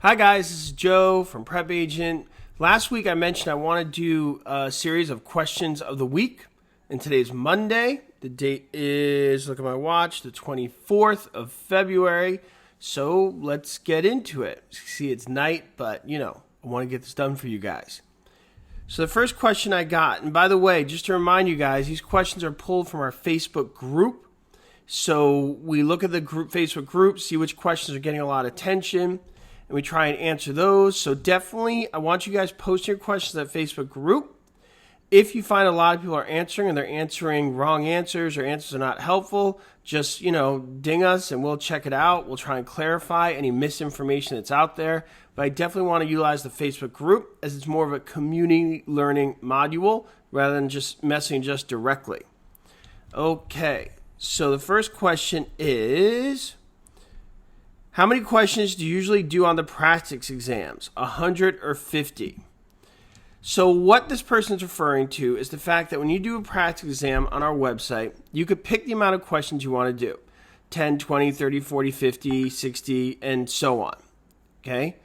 Hi guys, this is Joe from PrepAgent. Last week I mentioned I want to do a series of questions of the week, and today's Monday. The date is, look at my watch, the 24th of February. So let's get into it. See, it's night, but I want to get this done for you guys. So the first question I got, and by the way, just to remind you guys, these questions are pulled from our Facebook group. So we look at the Facebook group, see which questions are getting a lot of attention, and we try and answer those. So definitely, I want you guys posting your questions at Facebook group. If you find a lot of people are answering and they're answering wrong answers or answers are not helpful, just, ding us and we'll check it out. We'll try and clarify any misinformation that's out there. But I definitely want to utilize the Facebook group as it's more of a community learning module rather than just messaging just directly. Okay, so the first question is, how many questions do you usually do on the practice exams? 100 or 50? So what this person is referring to is the fact that when you do a practice exam on our website, you could pick the amount of questions you want to do. 10, 20, 30, 40, 50, 60, and so on. Okay?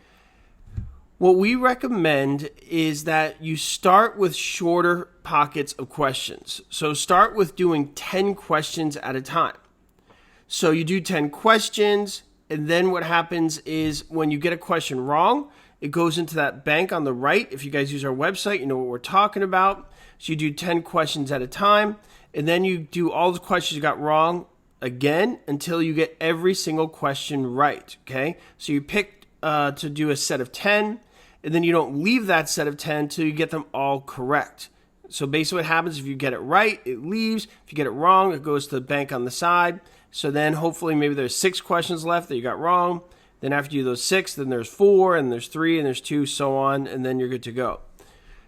What we recommend is that you start with shorter pockets of questions. So start with doing 10 questions at a time. So you do 10 questions, and then what happens is when you get a question wrong, it goes into that bank on the right. If you guys use our website, you know what we're talking about. So you do 10 questions at a time, and then you do all the questions you got wrong again until you get every single question right, okay? So you pick to do a set of 10, and then you don't leave that set of 10 until you get them all correct. So basically what happens, if you get it right, it leaves. If you get it wrong, it goes to the bank on the side. So then hopefully maybe there's 6 questions left that you got wrong. Then after you do those 6, then there's 4, and there's 3, and there's 2, so on, and then you're good to go.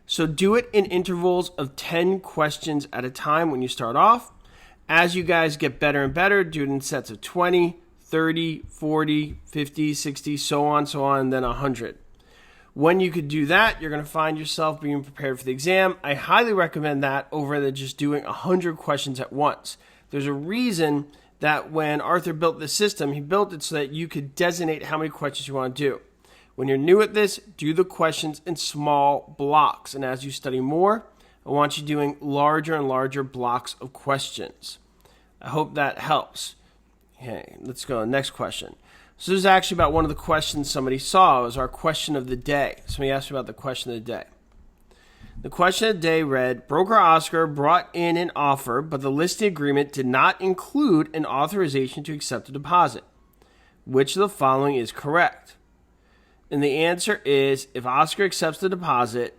So do it in intervals of 10 questions at a time when you start off. As you guys get better and better, do it in sets of 20, 30, 40, 50, 60, so on, and then 100. When you could do that, you're going to find yourself being prepared for the exam. I highly recommend that over than just doing 100 questions at once. There's a reason that when Arthur built the system, he built it so that you could designate how many questions you want to do. When you're new at this, do the questions in small blocks. And as you study more, I want you doing larger and larger blocks of questions. I hope that helps. Okay, let's go to the next question. So this is actually about one of the questions somebody saw. It was our question of the day. Somebody asked me about the question of the day. The question of the day read, Broker Oscar brought in an offer, but the listing agreement did not include an authorization to accept a deposit. Which of the following is correct? And the answer is, if Oscar accepts the deposit,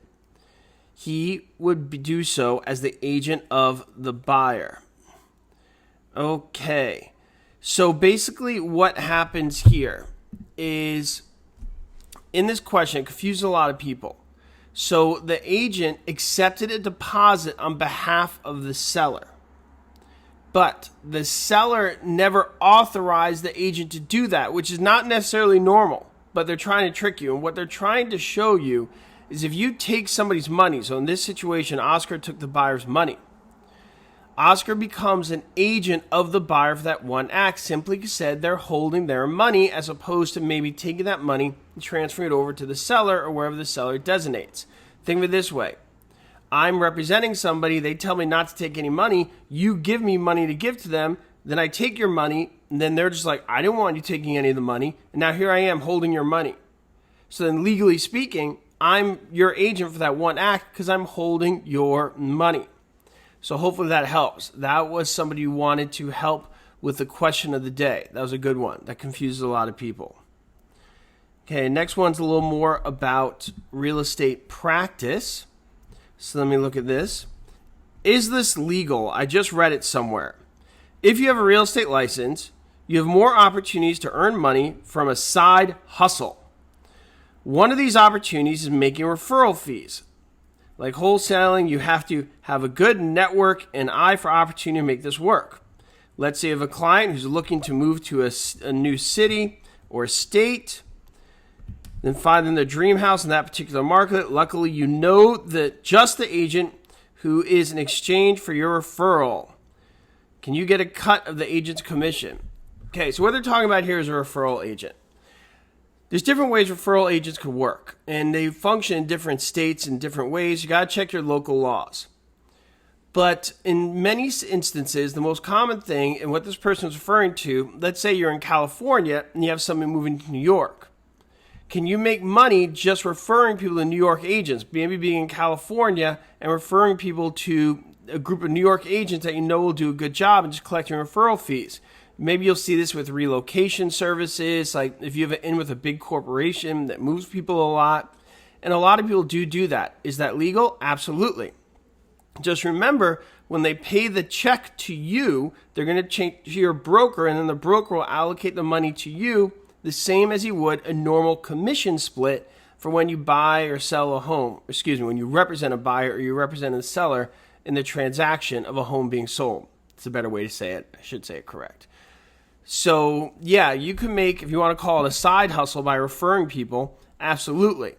he would do so as the agent of the buyer. Okay. So basically what happens here is, in this question, it confuses a lot of people. So the agent accepted a deposit on behalf of the seller. But the seller never authorized the agent to do that, which is not necessarily normal, but they're trying to trick you. And what they're trying to show you is if you take somebody's money, so in this situation, Oscar took the buyer's money. Oscar becomes an agent of the buyer for that one act, simply said they're holding their money as opposed to maybe taking that money and transferring it over to the seller or wherever the seller designates. Think of it this way. I'm representing somebody, they tell me not to take any money, you give me money to give to them, then I take your money, and then they're just like, I didn't want you taking any of the money, and now here I am holding your money. So then legally speaking, I'm your agent for that one act because I'm holding your money. So hopefully that helps. That was somebody who wanted to help with the question of the day. That was a good one. That confuses a lot of people. Okay, next one's a little more about real estate practice. So let me look at this. Is this legal? I just read it somewhere. If you have a real estate license, you have more opportunities to earn money from a side hustle. One of these opportunities is making referral fees. Like wholesaling, you have to have a good network and eye for opportunity to make this work. Let's say you have a client who's looking to move to a new city or state, then find them their dream house in that particular market. Luckily, you know that just the agent who is in exchange for your referral. Can you get a cut of the agent's commission? Okay, so what they're talking about here is a referral agent. There's different ways referral agents could work, and they function in different states in different ways. You got to check your local laws. But in many instances, the most common thing, and what this person is referring to, let's say you're in California and you have somebody moving to New York. Can you make money just referring people to New York agents? Maybe being in California and referring people to a group of New York agents that you know will do a good job and just collecting referral fees. Maybe you'll see this with relocation services, like if you have an in with a big corporation that moves people a lot. And a lot of people do that. Is that legal? Absolutely. Just remember, when they pay the check to you, they're going to change to your broker, and then the broker will allocate the money to you the same as he would a normal commission split for when you buy or sell a home. When you represent a buyer or you represent a seller in the transaction of a home being sold. It's a better way to say it. I should say it correct. So, yeah, you can make, if you want to call it a side hustle by referring people, absolutely.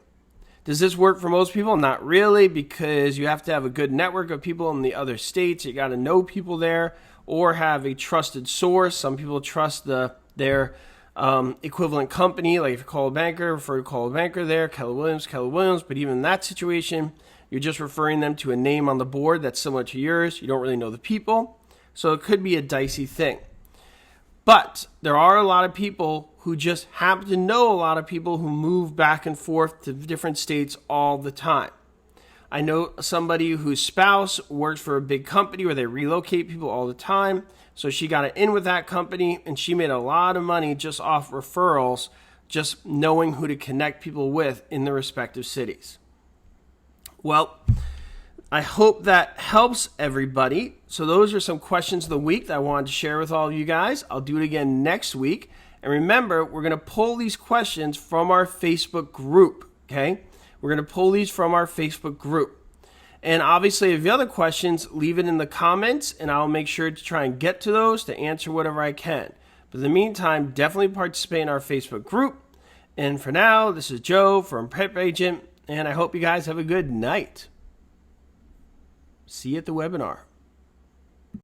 Does this work for most people? Not really, because you have to have a good network of people in the other states. You got to know people there or have a trusted source. Some people trust their equivalent company. Like if you call a banker, refer to call a banker there, Keller Williams. But even in that situation, you're just referring them to a name on the board that's similar to yours. You don't really know the people. So it could be a dicey thing. But there are a lot of people who just happen to know a lot of people who move back and forth to different states all the time. I know somebody whose spouse works for a big company where they relocate people all the time. So she got an in with that company and she made a lot of money just off referrals, just knowing who to connect people with in the respective cities. Well, I hope that helps everybody. So those are some questions of the week that I wanted to share with all of you guys. I'll do it again next week. And remember, we're going to pull these questions from our Facebook group, okay? We're going to pull these from our Facebook group. And obviously, if you have other questions, leave it in the comments, and I'll make sure to try and get to those to answer whatever I can. But in the meantime, definitely participate in our Facebook group. And for now, this is Joe from PrepAgent, and I hope you guys have a good night. See you at the webinar.